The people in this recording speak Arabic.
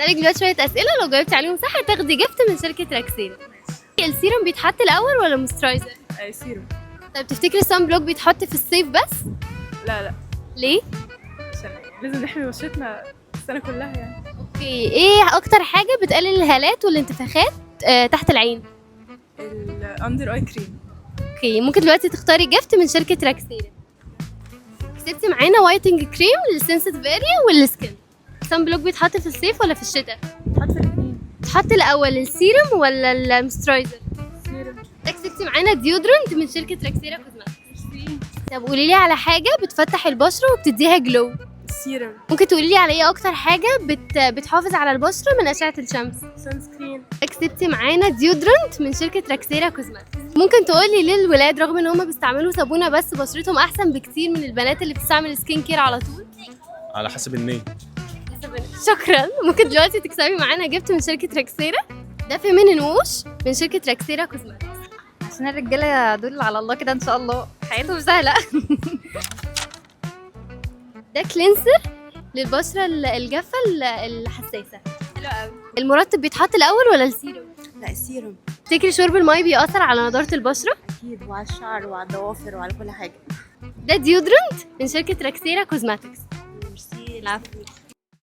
هسألك دلوقتي شوية أسئلة، لو جاوبتي عليهم صح هتاخدي جفت من شركة راكسينا. السيرم بيتحط الأول ولا مويسترايزر؟ سيرم. طب تفتكري الصن بلوك بيتحط في الصيف بس؟ لا ليه؟ عشان لازم نحمي بشرتنا السنة كلها يعني. اوكي، ايه أكتر حاجة بتقلل الهالات والانتفاخات تحت العين؟ الاندر اي كريم. اوكي، ممكن دلوقتي تختاري جفت من شركة راكسينا. كسبتي معانا وايتنج كريم للسنسيتيف اريا والسكين. الصن بلوك بيتحط في الصيف ولا في الشتاء؟ حط في الاثنين. تحط الأول السيرم ولا المويسترايزر؟ سيرم. كسبتي معانا ديودرنت من شركة راكسينا كوزماتكس. طب قولي لي على حاجة بتفتح البشرة وبتديها جلو. سيرم. ممكن تقولي لي على ايه اكتر حاجة بتحافظ على البشرة من أشعة الشمس؟ سان سكرين. كسبتي معانا ديودرنت من شركة راكسينا كوزماتكس. ممكن تقولي ليه الولاد رغم ان هم بيستعملوا صابونة بس بشرتهم احسن بكتير من البنات اللي بتستعمل سكين كير على طول؟ على حسب النية. شكرا. ممكن دلوقتي تكسبي معانا جبت من شركة راكسينا ده في من نوش من شركة راكسينا كوزماتكس. عشان الرجاله دول على الله كده ان شاء الله حياتهم سهله. ده كلينسر للبشرة الجافة الحساسة. حلو قوي. المرطب بيتحط الأول ولا السيروم؟ لا السيروم. تفتكري شرب الماء بيأثر على نضارة البشرة؟ اكيد، وعلى الشعر وعلى الضوافر وعلى كل حاجه. ده ديودرنت من شركة راكسينا كوزماتكس. ميرسي. العفو.